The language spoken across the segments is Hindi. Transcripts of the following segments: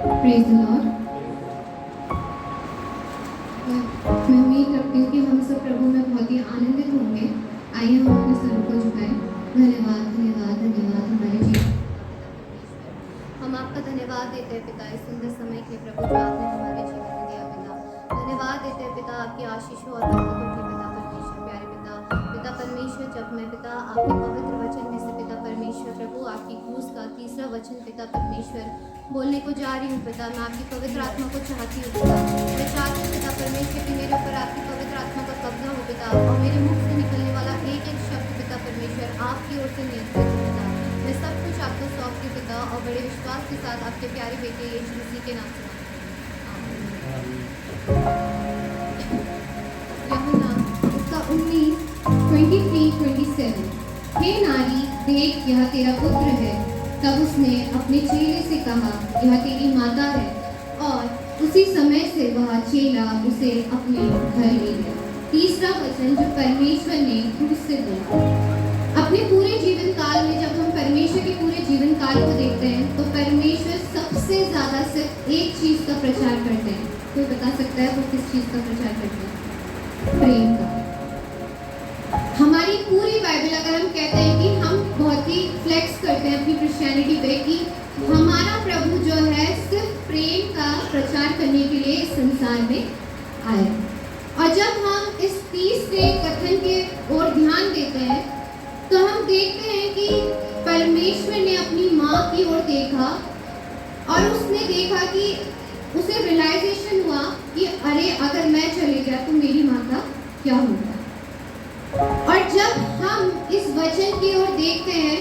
Praise the Lord. मैं उम्मीद करती हूँ कि हम सब प्रभु में बहुत ही आनंदित होंगे। आइए हम अपने सर को झुकाएं। धन्यवाद धन्यवाद धन्यवाद हमारे जीवन। हम आपका धन्यवाद देते हैं पिता, इस सुंदर समय के प्रभु जो आपने हमारे जीवन में दिया पिता। धन्यवाद देते हैं पिता आपकी आशीषों और बरकतों की पिता परमेश्वर। प्यारे पिता परमेश्वर, जब मैं पिता आपके पवित्र वचन में से पिता परमेश्वर प्रभु आपकी क्रूस का तीसरा वचन पिता परमेश्वर बोलने को जा रही हूँ पिता, मैं आपकी पवित्र आत्मा को चाहती हूँ पिता। मैं चाहती हूँ पिता परमेश्वर कि मेरे ऊपर आपकी पवित्र आत्मा का कब्जा हो पिता, और मेरे मुख से निकलने वाला एक एक शब्द पिता परमेश्वर आपकी ओर से नियंत्रित हो पिता। मैं सब कुछ आपको सौंपती पिता, और बड़े विश्वास के साथ आपके प्यारे बेटे यीशु मसीह के नाम से यूहन्ना उसका 19:23-27। हे नारी देख, यह तेरा पुत्र है। तब उसने अपने चेले से कहा, यह तेरी माता है। और उसी समय से वह चेला उसे अपने घर ले गया। तीसरा वचन जो परमेश्वर ने क्रूस से बोला। अपने पूरे जीवन काल में जब हम परमेश्वर के पूरे जीवन काल को देखते हैं तो परमेश्वर सबसे ज्यादा सिर्फ एक चीज का प्रचार करते हैं। कोई बता सकता है वो किस चीज का प्रचार करते हैं? प्रेम का। हमारी पूरी बाइबल अगर हम कहते हैं कि हम बहुत ही फ्लेक्स करते हैं अपनी क्रिश्चियनिटी पे कि हमारा प्रभु जो है सिर्फ प्रेम का प्रचार करने के लिए इस संसार में आए। और जब हम इस तीसरे कथन के ओर ध्यान देते हैं तो हम देखते हैं कि परमेश्वर ने अपनी माँ की ओर देखा और उसने देखा कि उसे रियलाइजेशन हुआ कि अरे अगर मैं चले गया तो मेरी माँ का क्या होगा। और जब हम इस वचन की ओर देखते हैं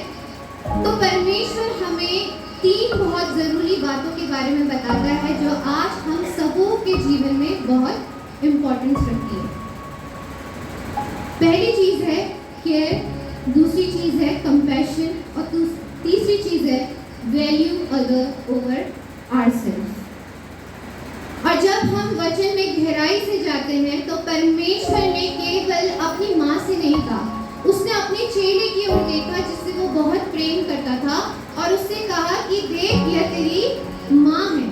तो परमेश्वर हमें तीन बहुत जरूरी बातों के बारे में बताता है जो आज हम सबों के जीवन में बहुत इम्पोर्टेंस रखती है। पहली चीज है केयर, दूसरी चीज है कंपैशन और तीसरी चीज है वैल्यू अदर ओवर आवरसेल्फ। और जब हम वचन में गहराई से जाते हैं तो परमेश्वर ने केवल अपनी माँ से नहीं कहा, उसने अपने चेले की ओर देखा जिससे वो बहुत प्रेम करता था और उससे कहा कि देख यह तेरी माँ है।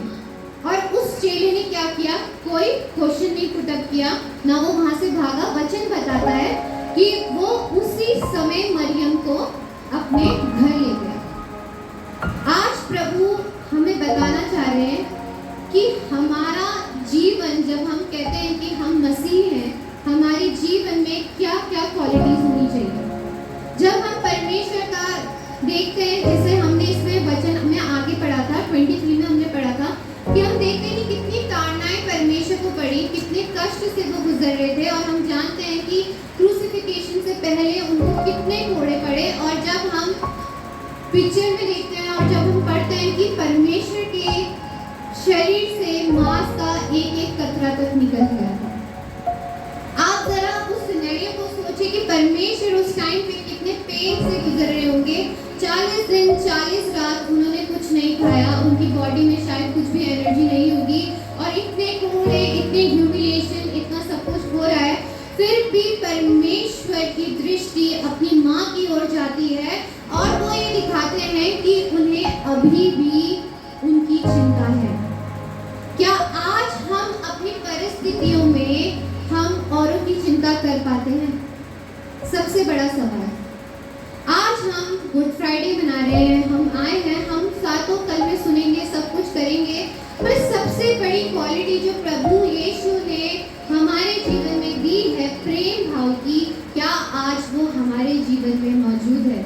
और उस चेले ने क्या किया? कोई क्वेश्चन नहीं पुट अप किया, ना वो वहां से भागा। वचन बताता है कि वो उसी समय मरियम को अपने घर ले गया। आज प्रभु हमें बताना चाह रहे हैं कि हमारा जीवन, जब हम कहते हैं कि हम मसीह हैं, हमारे जीवन में क्या क्या क्वालिटीज होनी चाहिए। जब हम परमेश्वर का देखते हैं, जैसे हमने इसमें वचन में आगे पढ़ा था 23 में हमने पढ़ा था कि हम देखते हैं कि कितनी ताड़नाएं परमेश्वर को पड़ी, कितने कष्ट से वो गुजर रहे थे। और हम जानते हैं कि क्रूसिफिकेशन से पहले उनको कितने कोड़े पड़े। और जब हम पिक्चर में देखते हैं और जब हम पढ़ते हैं कि परमेश्वर के शरीर से मांस का एक एक कतरा तक निकल गया था। आप जरा उस सिनेरियो को सोचिए कि परमेश्वर उस टाइम पे कितने पेन से गुजर रहे होंगे। 40 दिन 40 रात उन्होंने कुछ नहीं खाया, उनकी बॉडी में शायद कुछ भी एनर्जी नहीं होगी और इतने कोड़े, इतने ह्यूमिलिएशन, इतना सब कुछ हो रहा है। फिर भी परमेश्वर की दृष्टि अपनी माँ की ओर जाती है और वो ये दिखाते हैं कि उन्हें अभी भी उनकी चिंता है। क्या आज हम अपनी परिस्थितियों में हम औरों की चिंता कर पाते हैं? सबसे बड़ा सवाल। आज हम गुड फ्राइडे मना रहे हैं, हम आए हैं, हम सातों कल में सुनेंगे, सब कुछ करेंगे, पर सबसे बड़ी क्वालिटी जो प्रभु यीशु ने हमारे जीवन में दी है प्रेम भाव की, क्या आज वो हमारे जीवन में मौजूद है?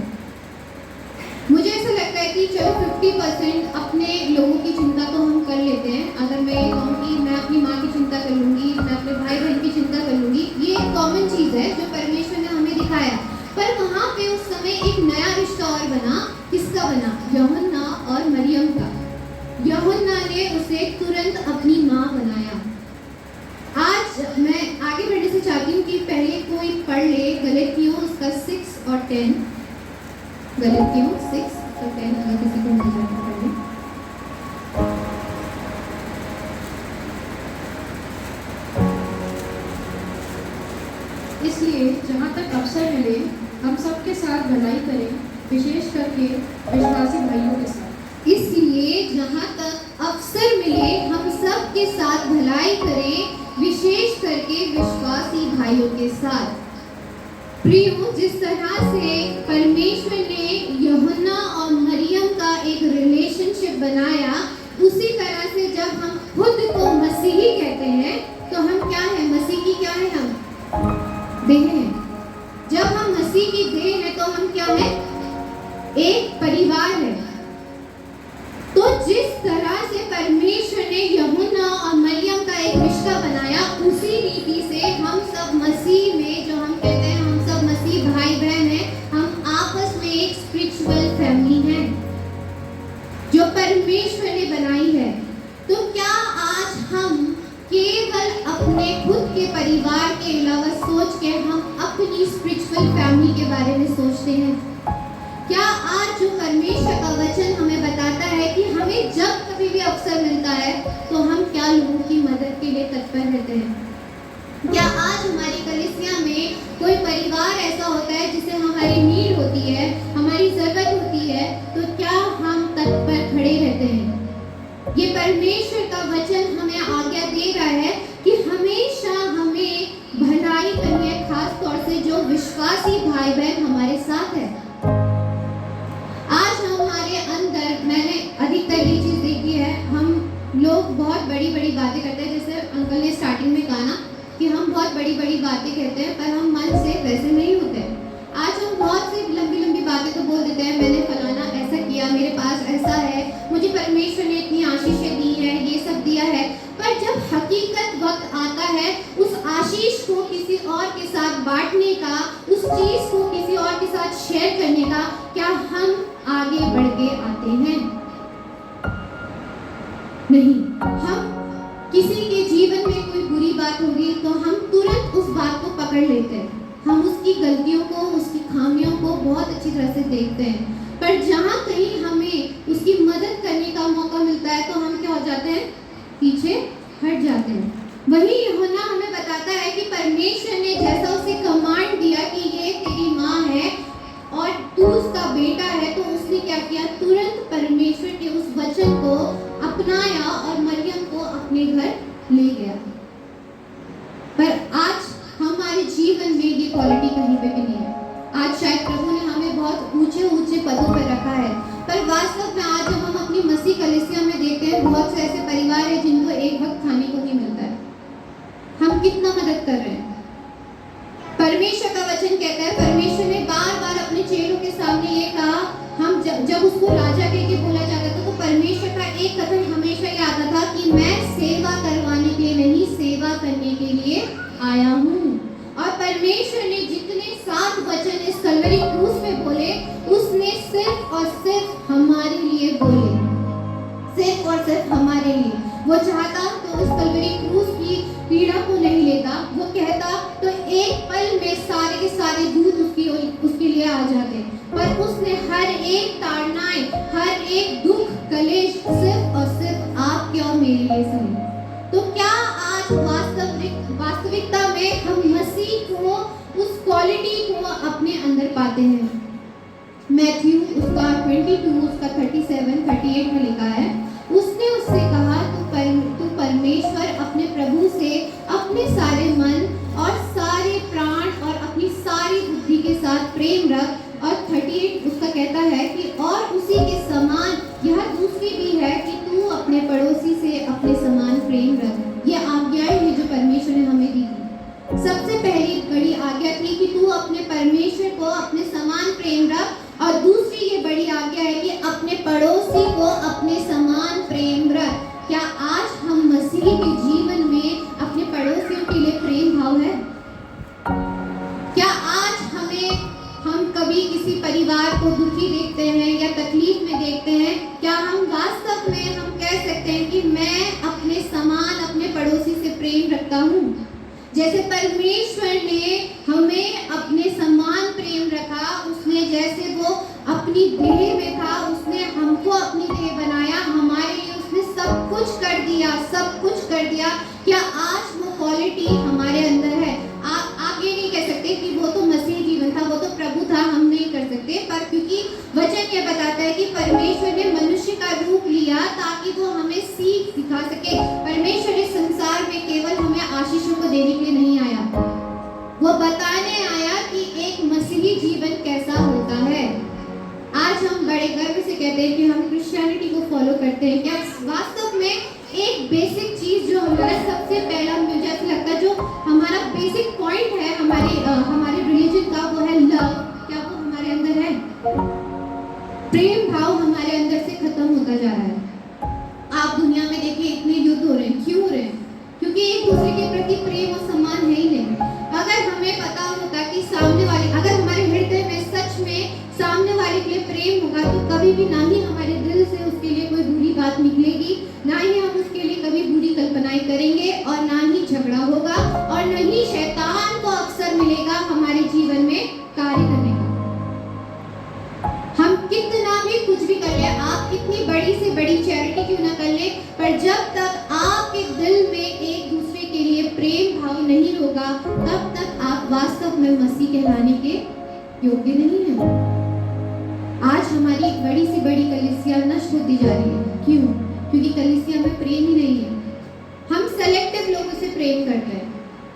मुझे ऐसा लगता है कि चलो 50% अपने लोगों की चिंता तो हम कर लेते हैं। अगर मैं ये कहूँ कि मैं अपनी माँ की चिंता कर लूँगी, मैं अपने भाई बहन की चिंता कर लूँगी, ये एक कॉमन चीज़ है जो परमेश्वर ने हमें दिखाया। पर वहाँ पे उस समय एक नया रिश्ता और बना। किसका बना? यूहन्ना और मरियम का। यूहन्ना ने उसे तुरंत अपनी माँ बनाया। आज मैं आगे बढ़ने से चाहती हूँ कि पहले कोई पढ़ ले गलातियों उसका 6 और 10। गलातियों 6 और 10 अगर किसी को मिल जाए तो पढ़ लें। इसलिए जहाँ तक अवसर मिले हम सबके साथ भलाई करें, विशेष करके विश्वासी भाइयों के साथ। इसलिए जहाँ तक अवसर साथ भलाई करें, विशेष करके विश्वासी भाइयों के साथ। प्रियो, जिस तरह से परमेश्वर ने यूहन्ना और मरियम का एक रिलेशनशिप बनाया, उसी तरह से जब हम खुद को मसीही कहते हैं तो हम क्या है? मसीही क्या है? हम देह हैं। जब हम मसीह की देह हैं तो हम क्या है? एक परिवार है। तो जिस तरह से परमेश्वर ने यूहन्ना और मरियम का एक रिश्ता बनाया, उसी रीति से हम सब मसीह में, जो हम कहते हैं हम सब मसीह भाई बहन हैं, हम आपस में एक स्पिरिचुअल फैमिली है जो परमेश्वर ने बनाई है। तो क्या आज हम केवल अपने खुद के परिवार के अलावा सोच के हम अपनी स्पिरिचुअल फैमिली के बारे में सोचते हैं? क्या आज जो परमेश्वर का वचन हमें बताता है कि हमें जब कभी भी अवसर मिलता है तो हम क्या लोगों की मदद के लिए तत्पर रहते हैं? क्या आज हमारी कलीसिया में कोई परिवार ऐसा होता है जिसे हमारी नीड होती है, हमारी जरूरत होती है, तो क्या हम तत्पर खड़े रहते हैं? ये परमेश्वर का वचन हमें आज्ञा दे रहा है कि हमेशा हमें भलाई करनी है, खास तौर से जो विश्वासी भाई बहन हमारे साथ है। आज हमारे अंदर मैंने अधिकतर ये चीज देखी है, हम लोग बहुत बड़ी बड़ी बातें करते हैं। जैसे अंकल ने स्टार्टिंग में कहा ना कि हम बहुत बड़ी बड़ी बातें कहते हैं, पर हम मन से वैसे नहीं होते। आज हम बहुत सी लंबी लंबी बातें तो बोल देते हैं, मैंने फलाना ऐसा किया, मेरे पास ऐसा है, मुझे परमेश्वर ने इतनी आशीषें दी है, ये सब दिया है। पर जब हकीकत वक्त आता है उस आशीष को किसी और के साथ बांटने का, उस चीज को किसी और के साथ शेयर करने का, क्या हम आगे बढ़ के आते हैं? नहीं। हम किसी के जीवन में कोई बुरी बात होगी तो हम तुरंत उस बात को पकड़ लेते हैं, हम उसकी गलतियों को, उसकी खामियों को बहुत अच्छी तरह से देखते हैं। पर जहाँ कहीं हमें उसकी मदद करने का मौका मिलता है तो हम क्या हो जाते हैं? पीछे हट जाते हैं। वही यूहन्ना हमें बताता है कि परमेश्वर ने जैसा उसे कमांड दिया कि ये तेरी माँ है और तू उसका बेटा है, तो उसने क्या किया? तुरंत परमेश्वर के उस वचन को अपनाया और मरियम को अपने घर ले गया। पर आज हमारे जीवन में ये क्वालिटी कहीं पे भी नहीं है। आज शायद प्रभु ने हमें बहुत ऊंचे ऊंचे पदों पर रखा है, पर वास्तव में आज जब हम अपनी मसीह कलीसिया में देखते हैं, बहुत से ऐसे परिवार हैं जिनको एक वक्त खाने को नहीं मिलता है। हम कितना मदद कर रहे हैं? परमेश्वर का वचन कहता है, परमेश्वर ने बार बार अपने चेलों के सामने ये कहा, हम जब उसको राजा कह के बोला जाता था तो परमेश्वर का एक कथन हमेशा ये आता था कि मैं सेवा करवाने के लिए नहीं, सेवा करने के लिए आया हूँ। और परमेश्वर ने जितने 7 वचन इस कलवरी क्रूस में बोले, उसने सिर्फ और सिर्फ हमारे लिए बोले, सिर्फ और सिर्फ हमारे लिए। वो चाहता तो इस कलवरी क्रूस की पीड़ा को नहीं लेता, वो कहता तो एक पल में सारे के सारे दूत उसके लिए आ जाते, पर उसने हर एक ताड़नाएं, हर एक दुख कलेश सिर्फ और सिर्फ आपके और मेरे लिए सही। तो क्या आज वास्तविकता में हम मसीह को, उस क्वालिटी को अपने अंदर पाते हैं? मैथ्यू उसका 22 उसका 37-38 में लिखा है, उसने उससे कहा तू परमेश्वर अपने प्रभु से अपने सारे मन और सारे प्राण और अपनी सारी बुद्धि के साथ प्रेम रख। और 38 उसका कहता है कि और उसी के समान यह दूसरी भी है कि तू अपने पड़ोसी से अपने समान प्रेम रख। ये आज्ञाएं हैं जो परमेश्वर ने हमें दी थी। सबसे पहली बड़ी आज्ञा थी कि तू अपने परमेश्वर को अपने समान प्रेम रख, और दूसरी ये बड़ी आज्ञा है कि अपने पड़ोसी को अपने समान प्रेम रख। क्या आज हम मसीह के जीवन में अपने पड़ोसियों के लिए प्रेम भाव है? क्या आज हम कभी किसी परिवार को दुखी देखते हैं या तकलीफ में देखते हैं, क्या हम वास्तव में हम कह सकते हैं कि मैं अपने समान अपने पड़ोसी से प्रेम रखता हूँ? जैसे परमेश्वर ने हमें अपने समान प्रेम रखा, उसने जैसे वो अपनी देह में था, उसने हमको अपनी देह बनाया, हमारे लिए उसने सब कुछ कर दिया, सब कुछ कर दिया। क्या आज वो क्वालिटी हमारे अंदर है? आप ये नहीं कह सकते कि वो तो मसीह जीवन था, वो तो प्रभु था, हम नहीं कर सकते। पर क्योंकि वचन ये बताता है कि परमेश्वर ने मनुष्य का रूप लिया ताकि वो हमें सीख सिखा सके। परमेश्वर ने हैं कि हम क्रिश्चियनिटी को फॉलो करते हैं, क्या वास्तव में एक बेसिक चीज जो हमारा सबसे पहला, मुझे ऐसा लगता है जो हमारा बेसिक पॉइंट है हमारे रिलीजन का, वो है लव, क्या वो हमारे अंदर है? प्रेम भाव हमारे अंदर से खत्म होता जा रहा है। आप दुनिया में देखिए इतने युद्ध हो रहे हैं, क्यों हो रहे हैं? क्योंकि एक दूसरे के प्रति प्रेम और सम्मान है ही नहीं। अगर हमें पता होता कि सामने वाले, अगर हमारे हृदय में सच में सामने वाले के लिए प्रेम होगा, तो कभी भी ना ही हमारे दिल से उसके लिए कोई बुरी बात निकलेगी, ना ही हम उसके लिए कभी बुरी कल्पनाएं करेंगे, और ना ही झगड़ा होगा, और न ही शैतान को अवसर मिलेगा हमारे जीवन में कार्य करने का। हम कितना भी कुछ भी कर ले, आप कितनी बड़ी से बड़ी चैरिटी क्यों ना कर ले, पर जब तक आपके दिल में एक दूसरे के लिए प्रेम भाव नहीं होगा, तब तक आप वास्तव में मसीह कहलाने के योग्य नहीं है। आज हमारी एक बड़ी से बड़ी कलीसिया नष्ट होती जा रही है। क्यों? क्योंकि कलीसिया में प्रेम ही नहीं है। हम सेलेक्टिव लोगों से प्रेम करते हैं,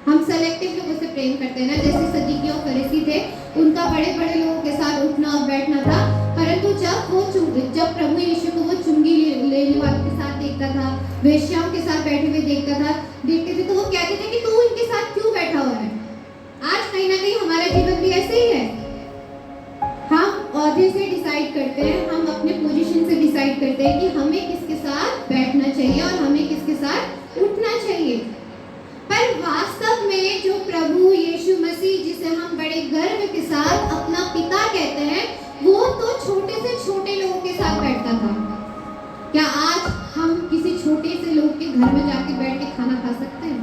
हम सेलेक्टिव लोगों से प्रेम करते हैं ना। जैसे सदीकी और फरीसी थे, उनका बड़े बड़े लोगों के साथ उठना और बैठना था, परंतु जब प्रभु यीशु को वो चुंगी लेने वालों के साथ देखता था, वेश्याओं के साथ बैठे हुए देखते थे, तो वो कहते थे कि तू इनके साथ क्यों बैठा हुआ है? आज कहीं ना कहीं हमारा जीवन भी ऐसे ही है। हम औहदे से डिसाइड करते हैं, हम अपने पोजीशन से डिसाइड करते हैं कि हमें किसके साथ बैठना चाहिए और हमें किसके साथ उठना चाहिए। पर वास्तव में जो प्रभु यीशु मसीह, जिसे हम बड़े गर्व के साथ अपना पिता कहते हैं, वो तो छोटे से छोटे लोगों के साथ बैठता था। क्या आज हम किसी छोटे से लोग के घर में जाके बैठ के खाना खा सकते हैं?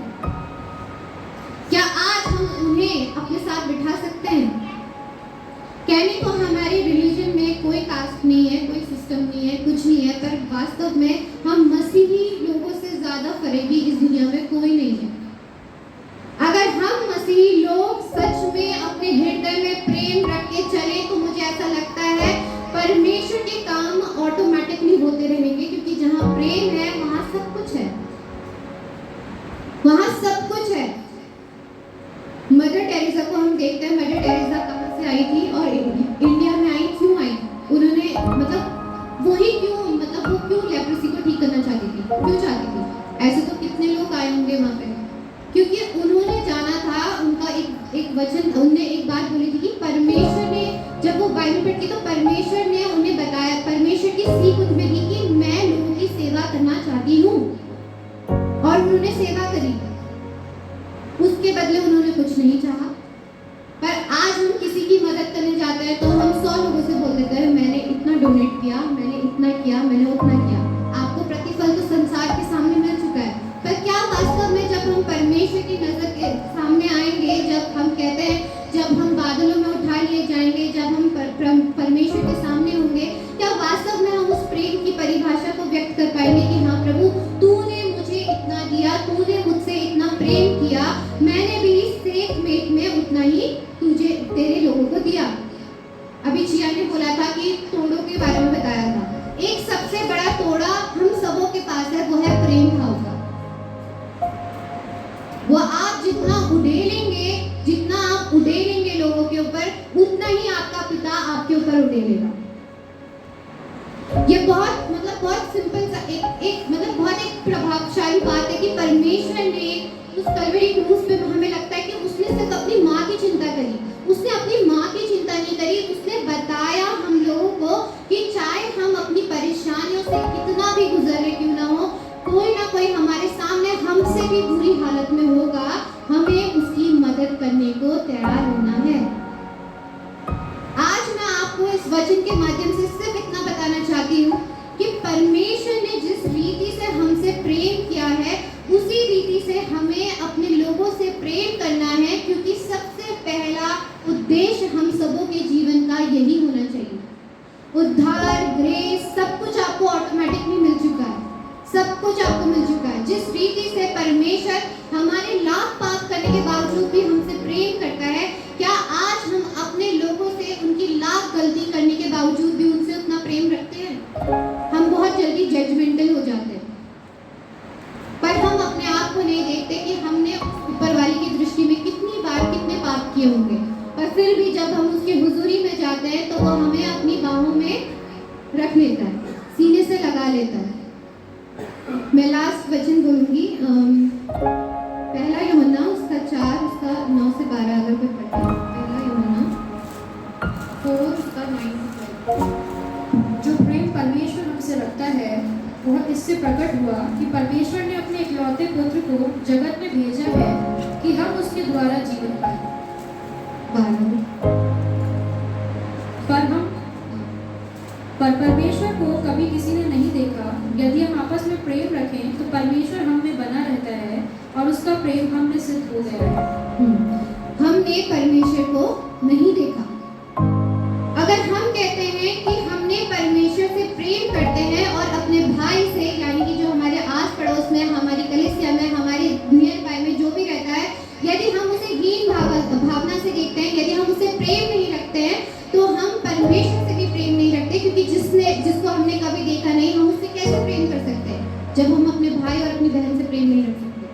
क्या आज हम उन्हें अपने साथ बिठा सकते हैं? कहने को हमारे रिलीजन में कोई कास्ट नहीं है, कोई सिस्टम नहीं है, कुछ नहीं है, पर वास्तव में हम मसीही लोगों से ज्यादा फरेबी इस दुनिया में कोई नहीं है। अगर हम मसीही लोग सच में अपने हृदय में प्रेम रख के चले, तो मुझे ऐसा लगता है परमेश्वर के काम ऑटोमेटिकली होते रहेंगे, क्योंकि जहाँ प्रेम है वहाँ सब कुछ है, वहाँ सब कुछ है। मदर टेरेसा को हम देखते हैं, मदर टेरेसा कहाँ से आई थी और इंडिया में आई, क्यों आई? उन्होंने वो क्यों लेप्रोसी को ठीक करना चाहती थी? क्यों चाहती थी? ऐसे तो कितने लोग आए होंगे वहाँ पे, क्योंकि उन्होंने जाना था, उनका एक वचन, उन्होंने एक बात बोली थी कि परमेश्वर ने, जब वो बाइबल पढ़ती तो परमेश्वर ने उन्हें बताया, परमेश्वर की सीख उनमें दी कि मैं लोगों की सेवा करना चाहती हूँ, और उन्होंने सेवा करी। उसके बदले उन्होंने कुछ नहीं चाहा। पर आज हम किसी की मदद करने जाते हैं तो हम 100 लोगों से बोल देते हैं, मैंने इतना डोनेट किया, मैंने इतना किया, मैंने उतना किया। आपको प्रतिफल तो संसार के सामने मिल चुका है, पर क्या वास्तव में जब हम परमेश्वर की नजर के सामने आएंगे, जब हम कहते हैं, जब हम बादलों में उठा लिए जाएंगे, जब हम परमेश्वर के सामने होंगे, क्या वास्तव में हम उस प्रेम की परिभाषा को व्यक्त कर पाएंगे कि हाँ प्रभु, तूने मुझे इतना दिया, तूने मुझसे इतना प्रेम किया, मैंने भी सेक मेक में उतना ही तुझे, तेरे लोगों को दिया। अभी जिया ने बोला था कि तोड़ों के बारे में बताया था। एक सबसे बड़ा तोड़ा हम सबों के पास है, वो है प्रेम भाव का। वो आप जितना उड़ेलेंगे, जितना आप उड़ेलेंगे लोगों के ऊपर, उतना ही आपका पिता आपके ऊपर उड़ेलेगा। ये बहुत सिंपल सा बहुत एक प्रभावशाली बात है कि परमेश्वर ने उस कलवरी क्रूस पे, हमें लगता है कि उसने सिर्फ अपनी माँ की चिंता करी, उसने अपनी माँ की चिंता नहीं करी, उसने बताया हम लोगों को कि चाहे हम अपनी परेशानियों से कितना भी गुजरे क्यों ना हो, कोई ना कोई हमारे सामने हमसे भी बुरी हालत में होगा, हमें उसकी मदद करने को तैयार होना है। आज मैं आपको इस वचन के माध्यम से सिर्फ इतना बताना चाहती हूँ कि परमेश्वर ने जिस रीति से हमसे प्रेम किया है, उसी रीति से हमें अपने लोगों से प्रेम करना है, क्योंकि सबसे पहला उद्देश्य हम सबों के जीवन का यही होना चाहिए। उद्धार, ग्रेस, सब कुछ आपको ऑटोमेटिकली मिल चुका है, सब कुछ आपको मिल चुका है। जिस रीति से परमेश्वर हमारे लाख पाप करने के बावजूद भी हमसे प्रेम करता है, क्या आज हम अपने लोगों से उनकी लाख गलती करने के बावजूद भी उनसे उतना प्रेम रखते हैं? हम बहुत जल्दी जजमेंटल हो जाते हैं, पर हम अपने आप को नहीं देखते कि हमने ऊपर वाले की दृष्टि में कितनी बार कितने पाप किए होंगे, पर फिर भी जब हम उसकी हुजूरी में जाते हैं तो वो हमें अपनी बाहों में रख लेता है। सीने से लगा लेता है। मैं लास्ट वचन बोलूंगी, पहला यूहन्ना उसका 4 उसका 9 से 12 अगर कोई पढ़े। पहला यूहन्ना 4 उसका 9 से 12। जो प्रेम परमेश्वर हमसे रखता है वह इससे प्रकट हुआ कि परमेश्वर ने अपने इकलौते पुत्र को जगत में भेजा है कि हम उसके द्वारा जीवन पाएं। 12 पर परमेश्वर को कभी किसी ने नहीं देखा। यदि हम आपस में प्रेम रखें तो परमेश्वर हम में बना रहता है और उसका प्रेम हम में सिद्ध हो गया है। हमने परमेश्वर को नहीं देखा। अगर हम कहते हैं कि हमने परमेश्वर से प्रेम करते हैं और अपने भाई से, यानी कि जो हमारे आस पड़ोस में, हमारी कलीसिया में, हमारे नियर बाय में जो भी रहता है, यदि हम उसे हीन भावना से देखते हैं, यदि हम उसे प्रेम नहीं रखते हैं, तो हम परमेश्वर से भी प्रेम नहीं रखते, क्योंकि जिसको हमने कभी देखा नहीं, हम उससे कैसे प्रेम कर सकते हैं जब हम अपने भाई और अपनी बहन से प्रेम नहीं रख सकते।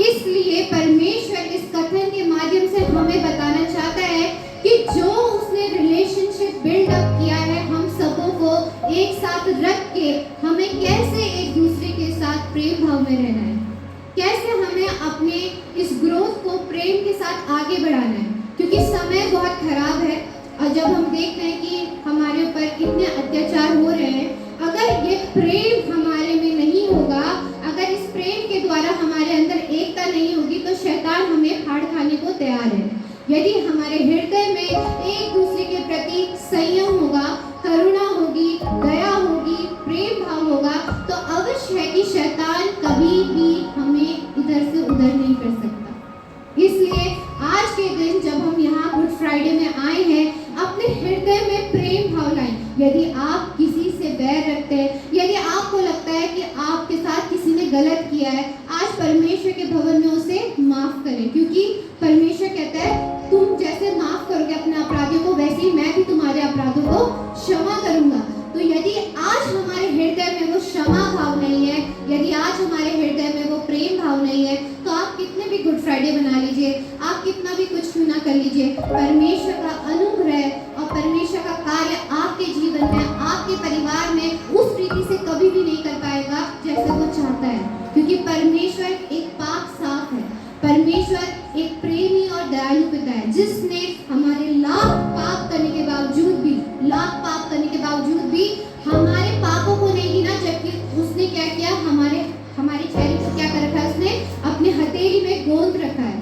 इसलिए परमेश्वर इस कथन के माध्यम से हमें बताना चाहता है कि जो उसने रिलेशनशिप बिल्ड अप किया है हम सबों को एक साथ रख के, हमें कैसे एक दूसरे के साथ प्रेम भाव में रहना है, कैसे हमें अपने इस ग्रोथ को प्रेम के साथ आगे बढ़ाना है। क्योंकि समय बहुत खराब है और जब हम देखते हैं कि हमारे ऊपर कितने अत्याचार हो रहे हैं, अगर ये प्रेम हमारे में नहीं होगा, अगर इस प्रेम के द्वारा हमारे अंदर एकता नहीं होगी, तो शैतान हमें फाड़ खाने को तैयार है। यदि हमारे हृदय में एक दूसरे के प्रति संयम होगा, करुणा होगी, दया होगी, प्रेम भाव होगा, तो अवश्य है कि शैतान कभी भी हमें इधर से उधर नहीं कर सकता। इसलिए आज के दिन जब हम यहाँ गुड फ्राइडे में आए हैं, अपने हृदय में प्रेम भाव लाएं। यदि आप किसी से बैर रखते हैं, यदि आपको लगता है कि आपके साथ किसी ने गलत किया है, आज परमेश्वर के भवन में उसे माफ करें, क्योंकि परमेश्वर कहता है तुम जैसे माफ करोगे अपने अपराधियों को, वैसे ही मैं भी तुम्हारे अपराधों को क्षमा करूंगा। तो यदि आज हमारे हृदय में वो क्षमा भाव नहीं है, यदि आज हमारे हृदय में वो प्रेम भाव नहीं है, तो आप कितने भी गुड फ्राइडे बना लीजिए, आप कितना भी कुछ क्यों ना कर लीजिए, परमेश्वर का अनुग्रह और परमेश्वर का कार्य आपके जीवन में, आपके परिवार में उस रीति से कभी भी नहीं कर पाएगा जैसे वो चाहता है। क्योंकि परमेश्वर एक पाक साफ है, परमेश्वर एक प्रेमी और दयालु पिता है, जिसने हमारे लाख पाप करने के बावजूद भी, हमारे पापों को नहीं गिना, जबकि उसने क्या किया, हमारे चेहरे को क्या कर रखा है, उसने अपने हथेली में गोंद रखा है,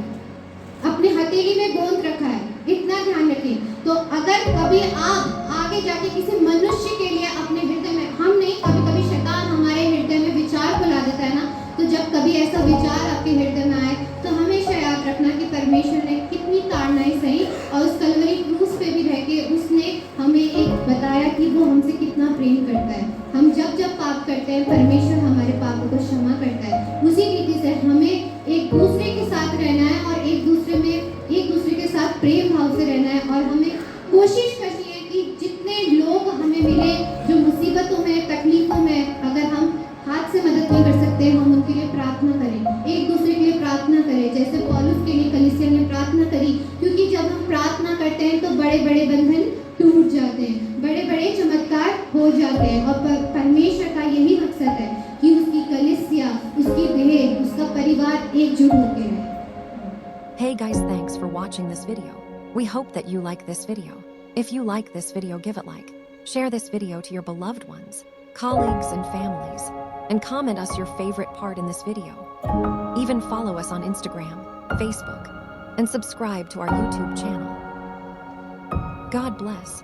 अपने हथेली में गोंद रखा है। इतना ध्यान रखें। तो अगर कभी आप आगे जाके किसी मनुष्य के लिए अपने हृदय में, हम नहीं, कभी कभी शैतान हमारे हृदय में विचार को ला देता है ना, तो जब कभी ऐसा विचार आपके हृदय में आए, तो हमेशा याद रखना कि परमेश्वर ने कितनी ताड़नाएं सही और उस कलवरी क्रूस पे भी रह के उसने हमें एक बताया कि वो हमसे कितना प्रेम करता है। हम जब पाप करते हैं, परमेश्वर हमारे पापों को क्षमा करता है। उसी रीति से हमें एक दूसरे के साथ रहना है और एक दूसरे के साथ प्रेम भाव से रहना है, और हमें कोशिश करनी है कि जितने लोग हमें मिले जो मुसीबतों में, तकलीफों में, अगर हम हाथ से मदद नहीं कर सकते, हम उनके लिए प्रार्थना करें, एक दूसरे के लिए प्रार्थना करें, जैसे पौलुस के लिए कलीसिया ने प्रार्थना करी। क्योंकि जब हम प्रार्थना करते हैं तो बड़े बड़े बंधन टूट जाते हैं, बड़े बड़े चमत्कार हो जाते हैं, और परमेश्वर का यही मकसद है कि उसकी कलीसिया, उसकी देह, उसका परिवार एकजुट होकर रहे। Hey guys, thanks for watching this video. We hope that you like this video. If you like this video, give it like. Share this video to your beloved ones, colleagues and families, and comment us your favorite part in this video. Even follow us on Instagram, Facebook, and subscribe to our YouTube channel. God bless.